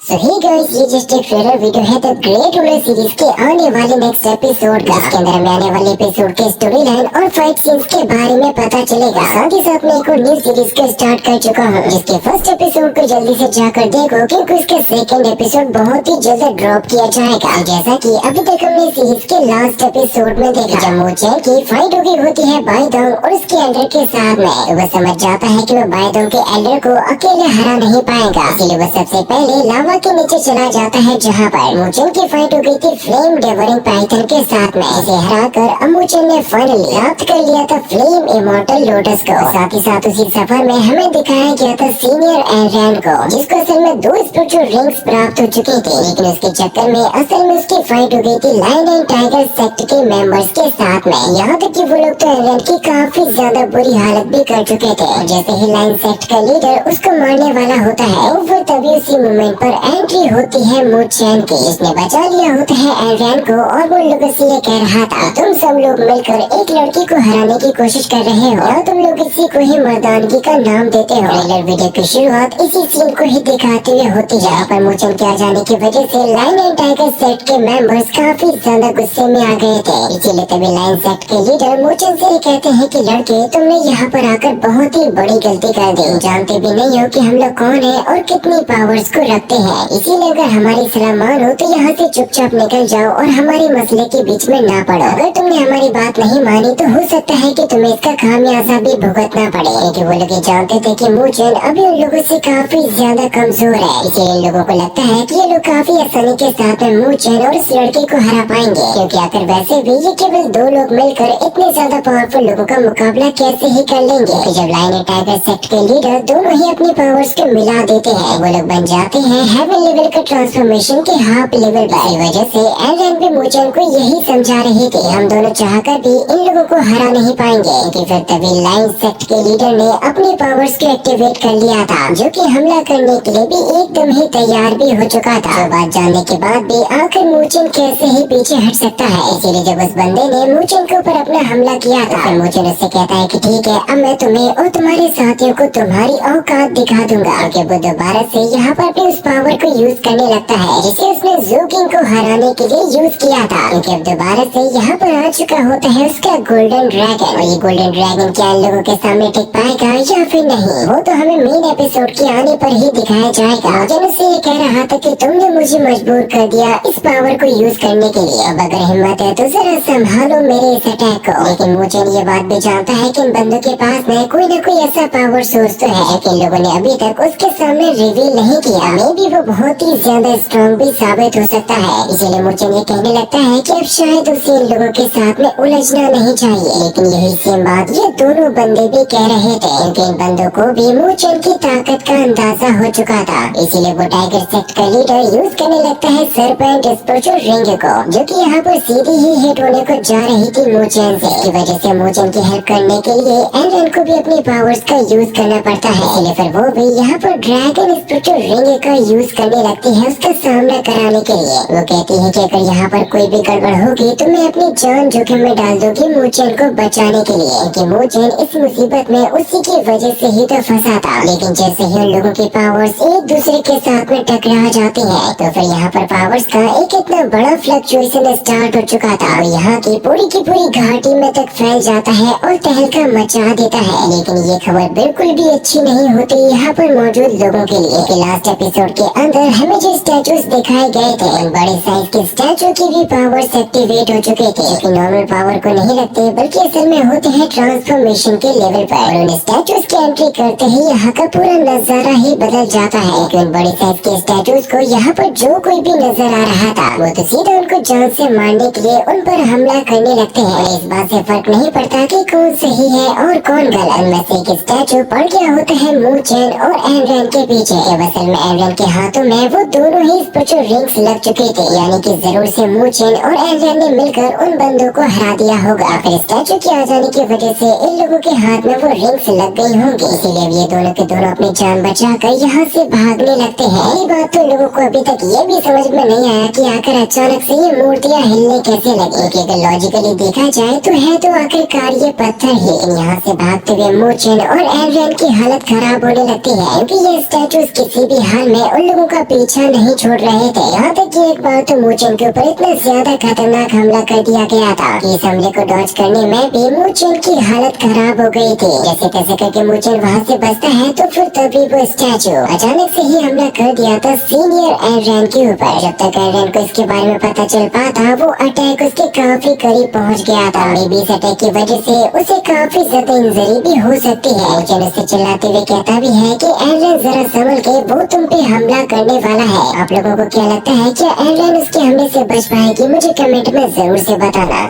So hey guys, ये just एक trailer video है द ग्रेट रूलर सीरीज के आने वाले नेक्स्ट एपिसोड का। इसके अंदर हमें आने वाले एपिसोड के स्टोरी लाइन और फाइट सीन्स के बारे में पता चलेगा। साथ ही साथ मैं एक और न्यू सीरीज को स्टार्ट कर चुका हूँ, जिसके फर्स्ट एपिसोड को जल्दी से जाकर देखो, क्योंकि उसका सेकंड एपिसोड बहुत ही जल्द ड्रॉप किया जाएगा। जैसा कि अभी तक हमने सीरीज के लास्ट एपिसोड में देखा, जब मोचेन की फाइट हो गई होती है बाइडोंग और उसके एल्डर के साथ में, वो समझ जाता है कि वो बाइडोंग के एल्डर को अकेले हरा नहीं पाएगा। इसलिए वो सबसे पहले लावा के नीचे चला जाता है, जहाँ पर मोचन की फाइट हो गई थी फ्लेम डेवरिंग पाइथन के साथ में। इसे हराकर मोचन ने फाइनली प्राप्त कर लिया था फ्लेम इमॉर्टल लोटस को। साथ ही साथ उसी सफर में हमें दिखाया गया था सीनियर एनरैन को, जिसको असल में 2 स्पिरिचुअल रिंग्स प्राप्त हो चुकी थी, लेकिन उसके चक्कर में असल में उसकी फाइट हो गई थी लायन एंड टाइगर सेक्ट के मेंबर्स के साथ में। यहाँ तक कि वो लोग तो एनरैन की काफी ज्यादा बुरी हालत भी कर चुके थे। जैसे ही लायन सेक्ट का लीडर उसको मारने वाला होता है, वो तभी उसी मोमेंट पर एंट्री होती है मोचेन की, जिसने बचा लिया होता है एनरैन को। और वो लोगों से ये कह रहा था, तुम सब लोग मिलकर एक लड़की को हराने की कोशिश कर रहे हो, और तुम लोग इसी को ही मर्दानगी का नाम देते हो। ट्रेलर वीडियो की शुरुआत इसी सीन को ही दिखाते हुए होती है, जहाँ पर मोचेन के आ जाने की वजह से लायन एंड टाइगर सेट के मेंबर्स काफी ज्यादा गुस्से में आ गए थे। इसीलिए तभी लायन सेट के लीडर मोचेन से कहते हैं कि लड़के, तुमने यहाँ पर आकर बहुत ही बड़ी गलती कर दी। जानते भी नहीं हो कि हम लोग कौन है और कितनी पावर्स को रखते हैं। इसीलिए अगर हमारी सलाह मानो तो यहाँ से चुपचाप निकल जाओ और हमारे मसले के बीच में ना पड़ो। अगर तुमने हमारी बात नहीं मानी तो हो सकता है कि तुम्हें इसका खामियाजा भी भुगतना पड़े। क्योंकि वो लोग जानते थे कि मोचेन अभी उन लोगों से काफी ज्यादा कमजोर है, इसलिए इन लोगों को लगता है कि ये लोग काफी आसानी के साथ में मोचेन और इस लड़के को हरा पाएंगे। क्योंकि आखिर वैसे भी ये केवल 2 लोग मिलकर इतने ज्यादा पावरफुल लोगों का मुकाबला कैसे ही कर लेंगे। तो जब लायन एंड टाइगर सेक्ट के लीडर दोनों ही अपनी पावर्स को मिला देते हैं, वो लोग बन जाते हैं हेवन लेवल का ट्रांसफॉर्मेशन के हाफ लेवल पर। इस वजह से एनरैन भी मोचेन को यही समझा रही थी, हम दोनों चाहकर भी इन लोगों को हरा नहीं पाएंगे। कि फिर तभी लायन सेक्ट के लीडर ने अपनी पावर्स को एक्टिवेट कर लिया था, जो कि हमला करने के लिए भी एकदम ही तैयार भी हो चुका था। तो बात जानने के बाद भी आखिर मोचेन कैसे ही पीछे हट सकता है। इसीलिए जब उस बंदे ने मोचेन के ऊपर अपना हमला किया था, फिर मोचेन उससे कहता है कि ठीक है, अब मैं तुम्हें और तुम्हारे साथियों को तुम्हारी औकात दिखा दूंगा। क्योंकि वो दोबारा से यहाँ पर अपनी उस पावर को यूज करने लगता है, जिसे उसने ज़ू किंग को हराने के लिए यूज किया था। क्योंकि अब दोबारा से यहाँ पर आ चुका होता है उसका गोल्डन ड्रैगन। और ये गोल्डन ड्रैगन क्या इन लोगों के सामने टिक पाएगा या फिर नहीं, वो तो हमें मेन एपिसोड के आने पर ही दिखाया जाएगा। मोचेन उससे ये कह रहा था कि तुमने मुझे मजबूर कर दिया इस पावर को यूज करने के लिए, अब अगर हिम्मत है तो जरा संभालो मेरे इस अटैक को। लेकिन मोचेन ये बात भी जानता है कि इन बंदों के पास में कोई न कोई ऐसा पावर सोर्स तो है कि लोगों ने अभी तक उसके सामने रिवील नहीं किया। मे भी वो बहुत ही ज्यादा स्ट्रॉन्ग भी साबित हो सकता है। इसीलिए मोचेन ये कहने लगता है कि अब शायद उसे इन लोगों के साथ में उलझना नहीं चाहिए। लेकिन यही सेम बात ये दोनों बंदे भी कह रहे थे, क्योंकि इन बंदों को भी मोचेन की ताकत का अंदाजा हो चुका था। इसीलिए वो टाइगर सेक्ट का लीडर यूज करने लगता है सरपेंट स्पिरिचुअल रिंग को, जो कि यहाँ पर सीधी ही हिट होने को जा रही थी मोचेन से। इसकी वजह से मोचेन की हेल्प करने के लिए एनरैन को भी अपनी पावर्स का यूज करना पड़ता है। इसलिए फिर वो भी यहाँ पर ड्रैगन स्पिरिचुअल रिंग का यूज करने लगती है उसका सामना कराने के लिए। वो कहती है कि अगर यहाँ पर कोई भी गड़बड़ होगी तो मैं अपनी जान जोखिम में डाल दूंगी मोचेन को बचाने के लिए। कि मोचेन इस मुसीबत में उसी की वजह से ही तो फंसा था। लेकिन जैसे ही उन लोगों की पावर्स एक दूसरे के साथ में टकरा जाती है, तो फिर यहाँ पर पावर्स का एक इतना बड़ा फ्लक्चुएशन स्टार्ट हो चुका था। और यहाँ की पूरी घाटी में तक फैल जाता है और तहलका मचा देता है। लेकिन ये खबर बिल्कुल भी अच्छी नहीं होती यहाँ पर मौजूद लोगों के लिए। कि लास्ट एपिसोड के अंदर हमें जो स्टैचूज दिखाए गए थे, उन बड़े साइज के स्टैचू की भी पावर्स एक्टिवेट हो चुके थे, जो कि नॉर्मल पावर को नहीं रखते बल्कि असल में होते हैं ट्रांसफॉर्मेशन के लेवल पर। और उन स्टैचूज की एंट्री करते ही यहाँ का पूरा नजारा ही बदल जाता है। कि उन बड़े साइज के स्टैचूज को यहाँ पर जो कोई भी नजर आ रहा था, वो तो सीधा उनको जान से मारने के लिए उन पर हमला करने लगते हैं। इस बात से फर्क नहीं पड़ता कि कौन सही है और कौन गलत। उनमें से एक स्टैचू पड़ गया होता है मोचेन और एनरैन के पीछे। असल में एनरैन के हाथों में वो दोनों ही स्पिरिचुअल रिंग्स लग चुके थे, यानी कि जरूर से मोचेन और एनरैन ने मिलकर उन बंदों को हरा दिया होगा। फिर स्टैचू के आ जाने की वजह से इन लोगों के हाथ में वो रिंग्स लग गई होंगी। इसीलिए ये दोनों के दोनों अपनी जान बचाकर यहाँ से भागने लगते हैं। ये बात तो लोगों को अभी तक ये भी समझ में नहीं आया कि आखिर अचानक से ये मूर्तियाँ हिलने कैसे लगी। कि अगर लॉजिकली देखा जाए तो है तो आखिरकार ये पत्थर ही। यहाँ से भागते हुए मोचेन और एनरैन की हालत खराब होने लगती है, क्योंकि ये स्टैचूज किसी भी हाल में उन लोगों का पीछा नहीं छोड़ रहे थे। यहाँ तक कि एक बार तो मूचेन के ऊपर इतना ज्यादा खतरनाक हमला कर दिया गया था कि इस हमले को डॉज करने में भी मूचेन की हालत खराब हो गई थी। जैसे तैसे करके मूचेन वहाँ से बचता है तो फिर तभी वो स्टैचू अचानक से ही हमला कर दिया था सीनियर एयररैन के ऊपर। जब तक एयररैन को इसके बारे में पता चल पाता वो अटैक उसके काफी करीब पहुँच गया था। इस अटैक की वजह से उसे काफी ज्यादा इंजरी भी हो सकती है। लेकिन उसे चिल्लाते हुए कहता भी है कि एयररैन जरा संभल के, वो तुम पे हमला करने वाला है। आप लोगों को क्या लगता है, क्या एयररैन उसके हमले से बच पाएगी? मुझे कमेंट में जरूर से बताना।